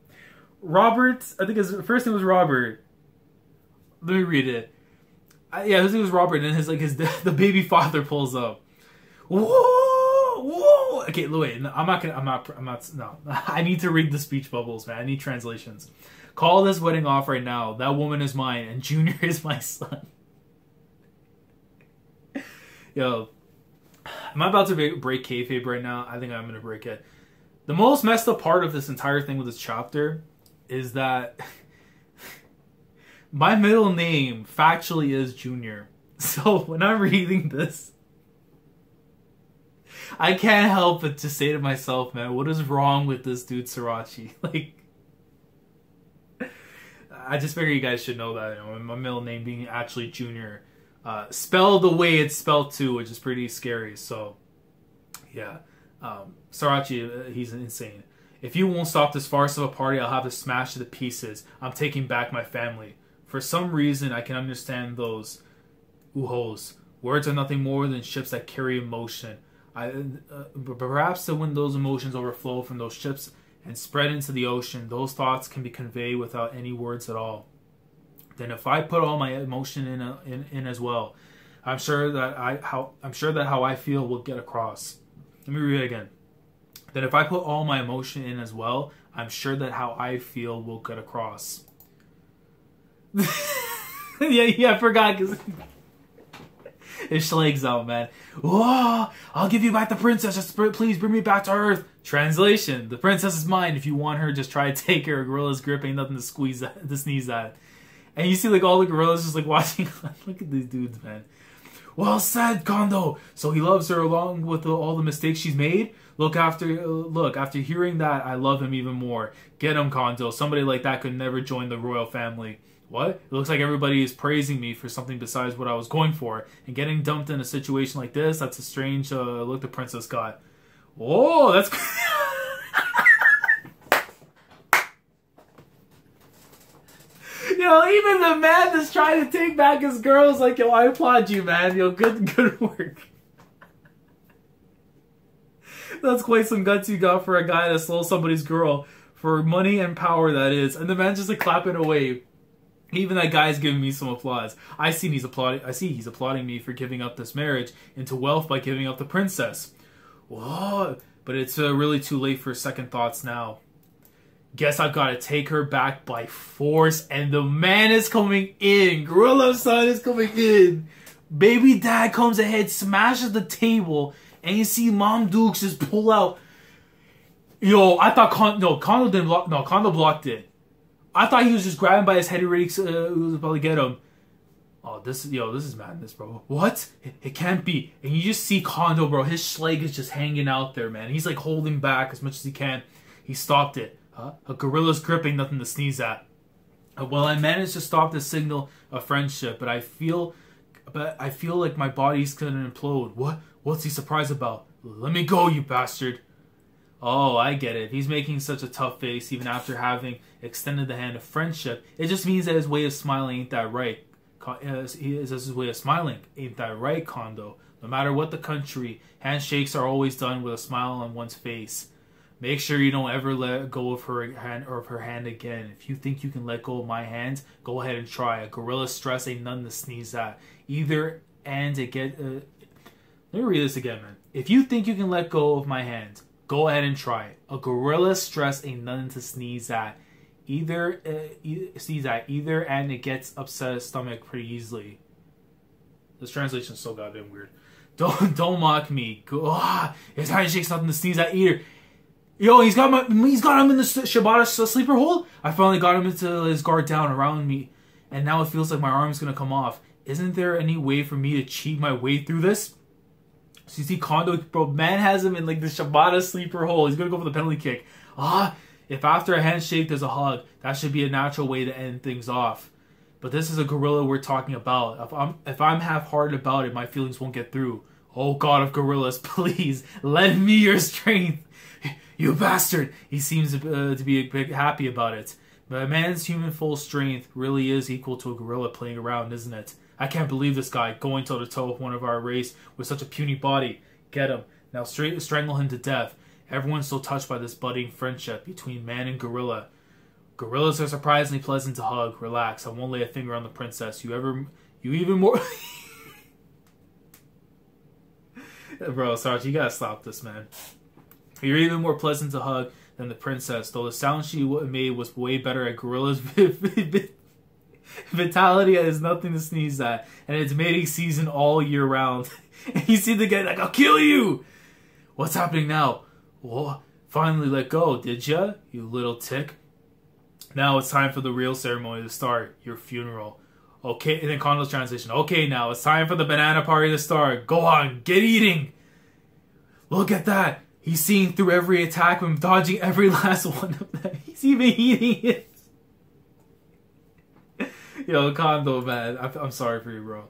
Robert? I think his first name was Robert. Let me read it. His name was Robert, and the baby father pulls up. Whoa! Whoa! Okay, wait. No, I'm not. No, I need to read the speech bubbles, man. I need translations. Call this wedding off right now. That woman is mine, and Junior is my son. Yo, am I about to break kayfabe right now? I think I'm gonna break it. The most messed up part of this entire thing with this chapter is that my middle name factually is Junior. So when I'm reading this, I can't help but to say to myself, man, what is wrong with this dude Sorachi? Like, I just figure you guys should know that, you know, my middle name being actually Junior. Spelled the way it's spelled too, which is pretty scary. So, yeah. Sorachi, he's insane. If you won't stop this farce of a party, I'll have to smash to pieces. I'm taking back my family. For some reason, I can understand those uhos. Words are nothing more than ships that carry emotion. Perhaps when those emotions overflow from those ships and spread into the ocean, those thoughts can be conveyed without any words at all. Then if I put all my emotion in as well, I'm sure that how I feel will get across. Let me read it again. Then if I put all my emotion in as well, I'm sure that how I feel will get across. yeah, I forgot because his schleg's out, man. Whoa! I'll give you back the princess. Just please bring me back to Earth. Translation: the princess is mine. If you want her, just try to take her. A gorilla's grip ain't nothing to sneeze at. And you see like all the gorillas just like watching. Look at these dudes, man. Well said, Kondo. So he loves her along with all the mistakes she's made. Look, after hearing that, I love him even more. Get him, Kondo. Somebody like that could never join the royal family. What? It looks like everybody is praising me for something besides what I was going for. And getting dumped in a situation like this, that's a strange look the princess got. Oh, that's... Yo, even the man that's trying to take back his girl is like, yo, I applaud you, man. Yo, good work. That's quite some guts you got for a guy that stole somebody's girl. For money and power, that is. And the man's just like clapping away. Even that guy's giving me some applause. I see he's applauding me for giving up this marriage into wealth by giving up the princess. Whoa. But it's really too late for second thoughts now. Guess I've got to take her back by force. And the man is coming in. Gorilla-san is coming in. Baby dad comes ahead, smashes the table, and you see Mom Dukes just pull out. Yo, I thought Kondo didn't block. No, Kondo blocked it. I thought he was just grabbing by his head already. He was about to get him. Oh, this is madness, bro. What? It can't be. And you just see Kondo, bro. His schleg is just hanging out there, man. He's like holding back as much as he can. He stopped it. A gorilla's gripping, nothing to sneeze at. Well, I managed to stop the signal of friendship, but I feel like my body's gonna implode. What? What's he surprised about? Let me go, you bastard. Oh, I get it. If he's making such a tough face, even after having extended the hand of friendship, it just means that his way of smiling ain't that right. His way of smiling ain't that right, Kondo. No matter what the country, handshakes are always done with a smile on one's face. Make sure you don't ever let go of her hand again. If you think you can let go of my hands, go ahead and try. A gorilla's stress ain't nothing to sneeze at. Let me read this again, man. If you think you can let go of my hands, go ahead and try. A gorilla's stress ain't nothing to sneeze at. Either, and it gets upset his stomach pretty easily. This translation is so goddamn weird. Don't mock me. His handshake's nothing to sneeze at either. Yo, he's got him in the Shibata sleeper hold. I finally got him into his guard down around me, and now it feels like my arm's gonna come off. Isn't there any way for me to cheat my way through this? So you see Kondo, bro, man has him in like the Shibata sleeper hold. He's gonna go for the penalty kick. If after a handshake there's a hug, that should be a natural way to end things off. But this is a gorilla we're talking about. If I'm half-hearted about it, my feelings won't get through. Oh God of gorillas, please, lend me your strength. You bastard! He seems to be a bit happy about it. But a man's human full strength really is equal to a gorilla playing around, isn't it? I can't believe this guy going toe-to-toe with one of our race with such a puny body. Get him. Now strangle him to death. Everyone's so touched by this budding friendship between man and gorilla. Gorillas are surprisingly pleasant to hug. Relax, I won't lay a finger on the princess. You even more... Bro, Sarge, you gotta stop this, man. You're even more pleasant to hug than the princess, though the sound she made was way better at Gorilla's vitality is nothing to sneeze at, and it's mating season all year round. And you see the guy like, I'll kill you! What's happening now? Well, finally let go, did ya, you little tick? Now it's time for the real ceremony to start, your funeral. Okay, and then Kondo's transition. Okay, now it's time for the banana party to start. Go on, get eating! Look at that! He's seeing through every attack and dodging every last one of them. He's even eating it. Yo, Kondo, man. I'm sorry for you, bro.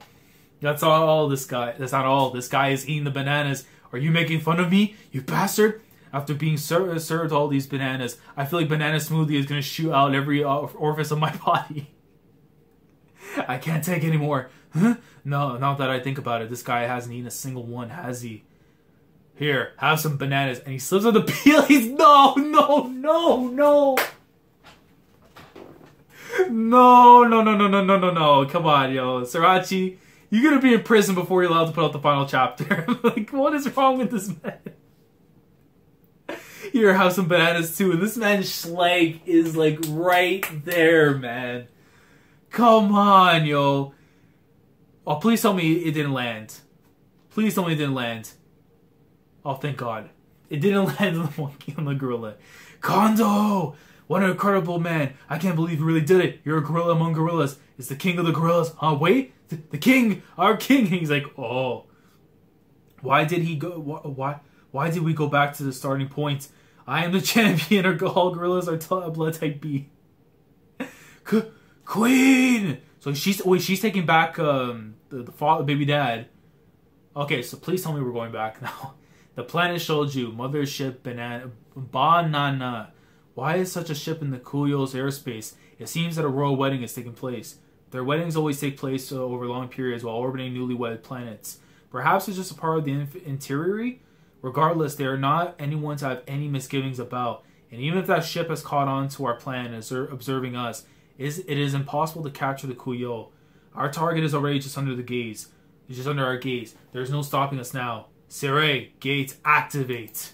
That's all this guy... That's not all. This guy is eating the bananas. Are you making fun of me, you bastard? After being served all these bananas, I feel like banana smoothie is going to shoot out every orifice of my body. I can't take anymore. Huh? No, not that I think about it. This guy hasn't eaten a single one, has he? Here, have some bananas. And he slips on the peel. He's... No. No. Come on, yo. Sorachi, you're going to be in prison before you're allowed to put out the final chapter. Like, what is wrong with this man? Here, have some bananas too. And this man's schlag is like right there, man. Come on, yo. Oh, please tell me it didn't land. Please tell me it didn't land. Oh, thank God. It didn't land on the monkey, on the gorilla. Kondo! What an incredible man. I can't believe you really did it. You're a gorilla among gorillas. It's the king of the gorillas. Huh, wait? The king! Our king! And he's like, oh. Why did he go... Why did we go back to the starting point? I am the champion. All gorillas are blood type B. Queen! So she's taking back the father, baby dad. Okay, so please tell me we're going back now. The planet Shoju, mothership Banana. Why is such a ship in the Kuyo's airspace? It seems that a royal wedding is taking place. Their weddings always take place over long periods while orbiting newlywed planets. Perhaps it's just a part of the interior? Regardless, they are not anyone to have any misgivings about. And even if that ship has caught on to our plan and is observing us, it is impossible to capture the Kuyo. Our target is already just under the gaze. It's just under our gaze. There's no stopping us now. Sere, gate, activate.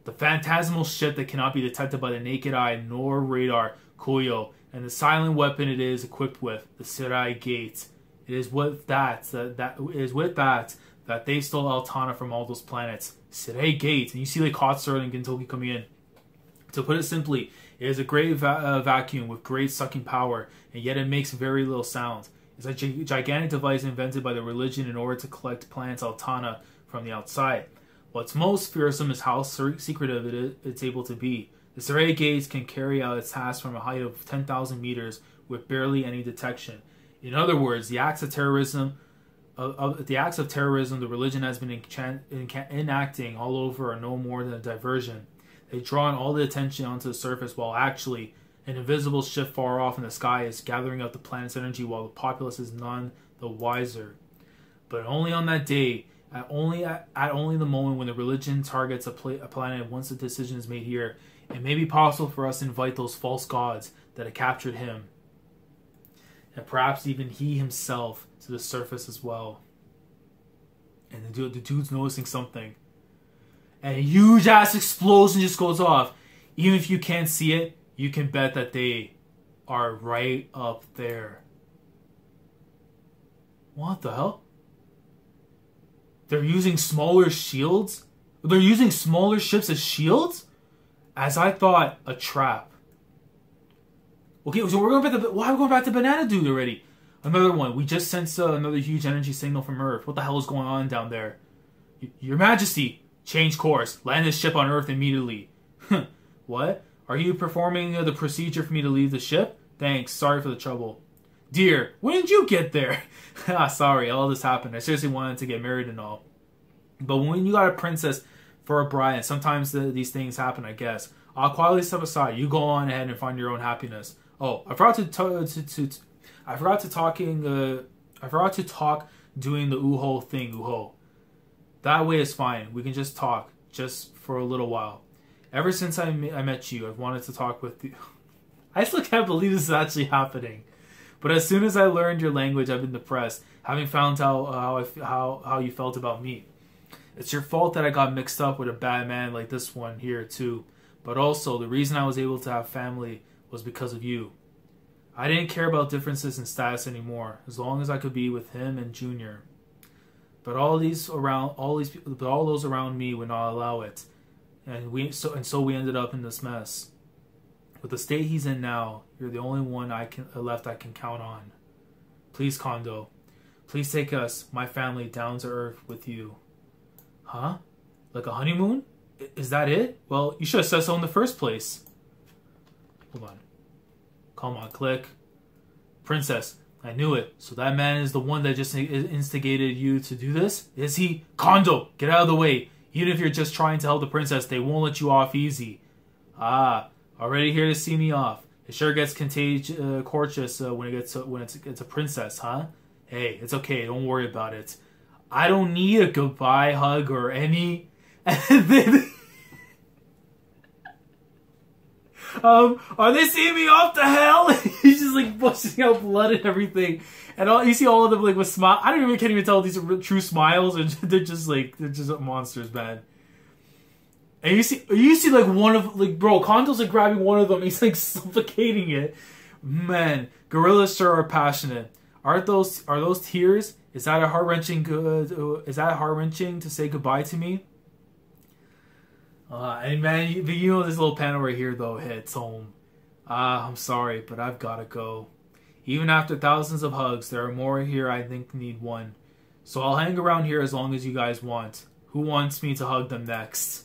The phantasmal ship that cannot be detected by the naked eye nor radar, Kuyo, and the silent weapon it is equipped with, the Sere gate. It is with that they stole Altana from all those planets. Sere gate. And you see like Katsura and Gintoki coming in. To put it simply, it is a great vacuum with great sucking power, and yet it makes very little sound. It's a gigantic device invented by the religion in order to collect planets Altana from the outside. What's most fearsome is how secretive it's able to be. The Sere Gates can carry out its task from a height of 10,000 meters with barely any detection. In other words, the acts of terrorism the religion has been enacting all over are no more than a diversion. They draw all the attention onto the surface while actually an invisible ship far off in the sky is gathering up the planet's energy while the populace is none the wiser. But only on that day, at only the moment when the religion targets a planet once the decision is made here, it may be possible for us to invite those false gods that have captured him, and perhaps even he himself, to the surface as well. And the dude's noticing something. And a huge ass explosion just goes off. Even if you can't see it, you can bet that they are right up there. What the hell? They're using smaller shields? They're using smaller ships as shields? As I thought, a trap. Okay, so why are we going back to Banana Dude already? Another one. We just sensed another huge energy signal from Earth. What the hell is going on down there? Your Majesty, change course. Land this ship on Earth immediately. What? Are you performing the procedure for me to leave the ship? Thanks. Sorry for the trouble. Dear, when did you get there? Sorry, all this happened. I seriously wanted to get married and all. But when you got a princess for a bride, sometimes these things happen, I guess. I'll quietly step aside. You go on ahead and find your own happiness. Oh, I forgot to talk doing the uho thing, uho. That way is fine. We can just talk, just for a little while. Ever since I met you, I've wanted to talk with you. I still can't believe this is actually happening. But as soon as I learned your language, I've been depressed, having found out how you felt about me. It's your fault that I got mixed up with a bad man like this one here too. But also, the reason I was able to have family was because of you. I didn't care about differences in status anymore, as long as I could be with him and Junior. But all those around me would not allow it, and so we ended up in this mess. With the state he's in now, you're the only one I can count on. Please, Kondo, please take us, my family, down to Earth with you. Huh? Like a honeymoon? Is that it? Well, you should have said so in the first place. Hold on. Come on, click. Princess, I knew it. So that man is the one that just instigated you to do this? Is he? Kondo, get out of the way. Even if you're just trying to help the princess, they won't let you off easy. Ah, already here to see me off. It sure gets courteous when it's a princess, huh? Hey, it's okay. Don't worry about it. I don't need a goodbye hug or any. And then, are they seeing me off to hell? He's just like busting out blood and everything, and you see all of them like with smile. I can't even tell if these are true smiles, or they're just monsters, man. And you see like one of bro, Kondo's like grabbing one of them. He's like suffocating it. Man, gorillas sure are passionate. Are those tears? Is that a heart-wrenching to say goodbye to me? And man, you know this little panel right here though hits home. I'm sorry, but I've gotta go. Even after thousands of hugs, there are more here I think need one. So I'll hang around here as long as you guys want. Who wants me to hug them next?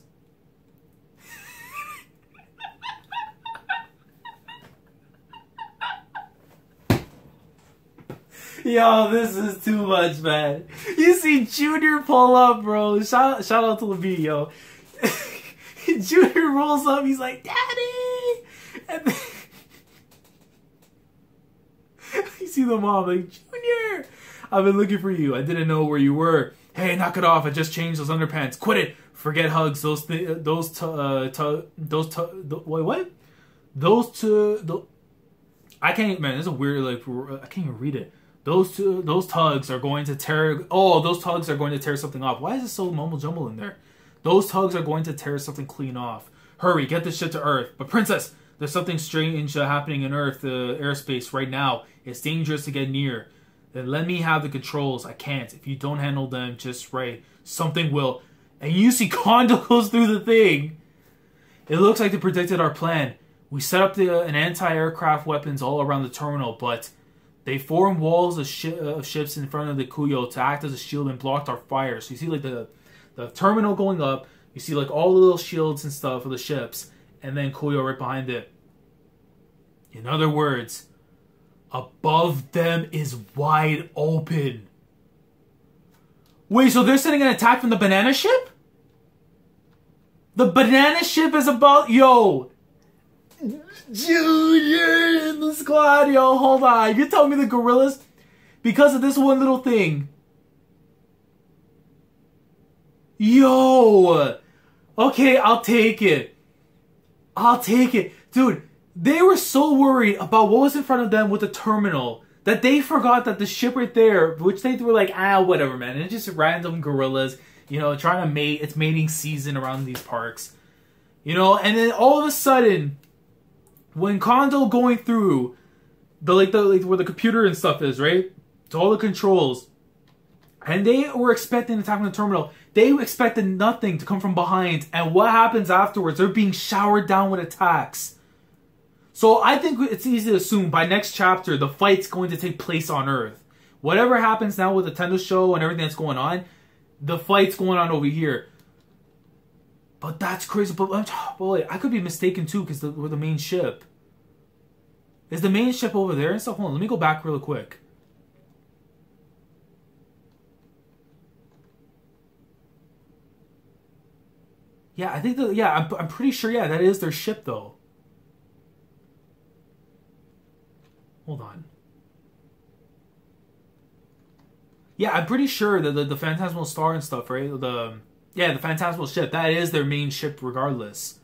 Yo, this is too much, man. You see Junior pull up, bro. Shout out to Levine, yo. Junior rolls up. He's like, Daddy! And then you see the mom like, Junior! I've been looking for you. I didn't know where you were. Hey, knock it off. I just changed those underpants. Quit it. Forget hugs. I can't, man, this is a weird, I can't even read it. Those tugs are going to tear. Oh, those tugs are going to tear something off. Why is it so mumble jumble in there? Those tugs are going to tear something clean off. Hurry, get this shit to Earth. But princess, there's something strange happening in Earth airspace right now. It's dangerous to get near. Then let me have the controls. I can't. If you don't handle them just right, something will. And you see Kondo goes through the thing. It looks like they predicted our plan. We set up an anti-aircraft weapons all around the terminal, but they formed walls of ships in front of the Kuyo to act as a shield and blocked our fire. So you see like the terminal going up. You see like all the little shields and stuff of the ships. And then Kuyo right behind it. In other words, above them is wide open. Wait, so they're sending an attack from the banana ship? The banana ship is about... Yo! Junior in the squad, yo, hold on. You tell me the gorillas, because of this one little thing. Yo! Okay, I'll take it. Dude, they were so worried about what was in front of them with the terminal that they forgot that the ship right there, which they were like, whatever, man. And it's just random gorillas, you know, trying to mate. It's mating season around these parks. You know, and then all of a sudden, when Kondo going through the where the computer and stuff is, right? To all the controls, and they were expecting an attack on the terminal. They expected nothing to come from behind, and what happens afterwards? They're being showered down with attacks. So I think it's easy to assume by next chapter the fight's going to take place on Earth. Whatever happens now with the Tendo show and everything that's going on, the fight's going on over here. But that's crazy. But wait, I could be mistaken too, because we're the main ship. Is the main ship over there and stuff? Hold on, let me go back real quick. Yeah, I think I'm pretty sure. Yeah, that is their ship though. Hold on. Yeah, I'm pretty sure that the Phantasmal Star and stuff, right? The Phantasmal ship, that is their main ship regardless.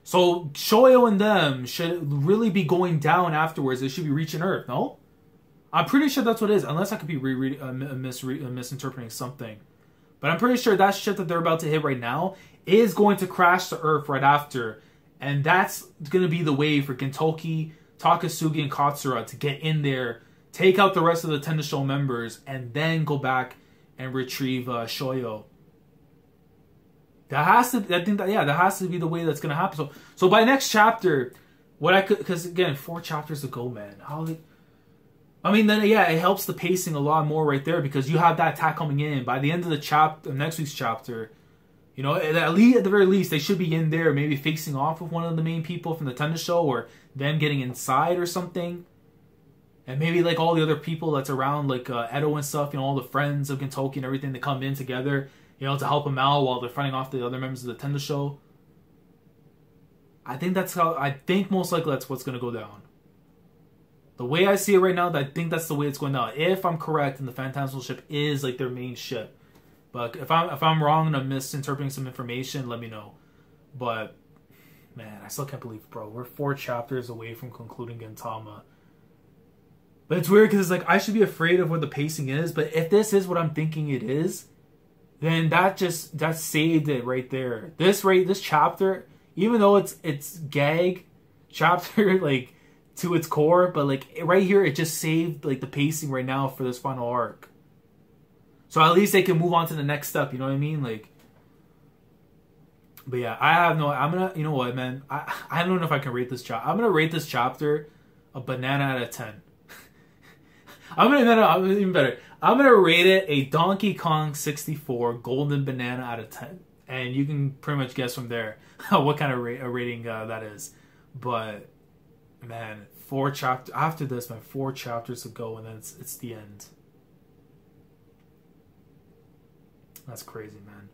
So Shoyo and them should really be going down afterwards. They should be reaching Earth, no? I'm pretty sure that's what it is, unless I could be misinterpreting something. But I'm pretty sure that ship that they're about to hit right now is going to crash to Earth right after. And that's going to be the way for Gintoki, Takasugi, and Katsura to get in there, take out the rest of the Tennisho members, and then go back and retrieve Shoyo. That has to, I think that, yeah, that has to be the way that's going to happen. So by next chapter, what I could, because again, 4 chapters to go, man. I mean, then yeah, it helps the pacing a lot more right there because you have that attack coming in. By the end of the chapter, next week's chapter, you know, at the very least, they should be in there, maybe facing off with one of the main people from the Tennisho, or them getting inside or something. And maybe like all the other people that's around, like Edo and stuff, you know, all the friends of Gintoki and everything, they come in together, you know, to help him out while they're fighting off the other members of the Tennisho. I think most likely that's what's going to go down. The way I see it right now, I think that's the way it's going down. If I'm correct and the Phantasmal ship is like their main ship. But if I'm wrong and I'm misinterpreting some information, let me know. But man, I still can't believe, bro, we're 4 chapters away from concluding Gintama. But it's weird because it's like I should be afraid of what the pacing is, but if this is what I'm thinking it is, then that saved it right there. This chapter, even though it's gag chapter like to its core, but like right here it just saved like the pacing right now for this final arc. So at least they can move on to the next step, you know what I mean? Like, but yeah, you know what, man? I don't know if I can rate this chapter. I'm gonna rate this chapter a banana out of 10. I'm even better. I'm gonna rate it a Donkey Kong 64 golden banana out of 10, and you can pretty much guess from there what kind of rating that is. But man, 4 chapters after this, man, 4 chapters to go, and then it's the end. That's crazy, man.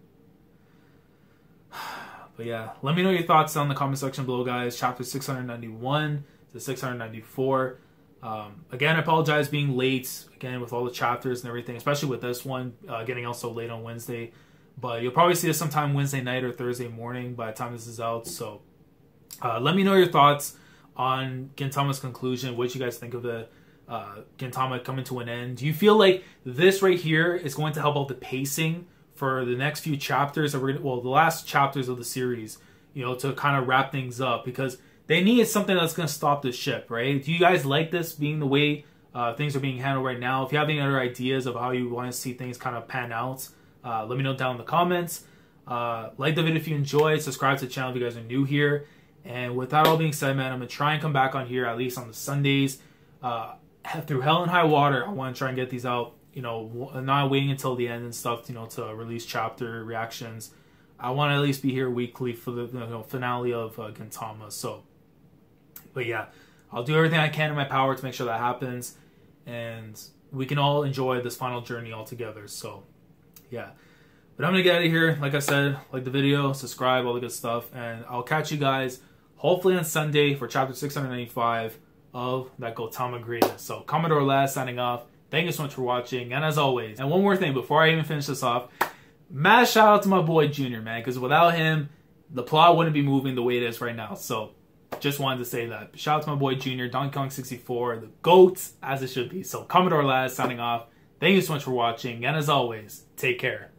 But yeah, let me know your thoughts down in the comment section below, guys. Chapter 691 to 694. Again, I apologize being late, again, with all the chapters and everything, especially with this one getting out so late on Wednesday. But you'll probably see this sometime Wednesday night or Thursday morning by the time this is out. So let me know your thoughts on Gintama's conclusion. What you guys think of the Gintama coming to an end? Do you feel like this right here is going to help out the pacing for the next few chapters that the last chapters of the series, you know, to kind of wrap things up? Because they need something that's going to stop this ship, right? Do you guys like this being the way things are being handled right now? If you have any other ideas of how you want to see things kind of pan out, let me know down in the comments. Like the video if you enjoyed. Subscribe to the channel if you guys are new here. And with that all being said, man, I'm going to try and come back on here at least on the Sundays. Through hell and high water, I want to try and get these out, you know, not waiting until the end and stuff, you know, to release chapter reactions. I want to at least be here weekly for the finale of Gintama. So, but yeah, I'll do everything I can in my power to make sure that happens, and we can all enjoy this final journey all together. So, yeah. But I'm going to get out of here. Like I said, like the video, subscribe, all the good stuff, and I'll catch you guys hopefully on Sunday for chapter 695 of that Gintama greatness. So, Commodore Laz signing off. Thank you so much for watching, and as always, and one more thing before I even finish this off, mad shout out to my boy Junior, man, because without him, the plot wouldn't be moving the way it is right now. So, just wanted to say that. Shout out to my boy Junior, Donkey Kong 64, the GOAT, as it should be. So, Commodore Laz signing off. Thank you so much for watching, and as always, take care.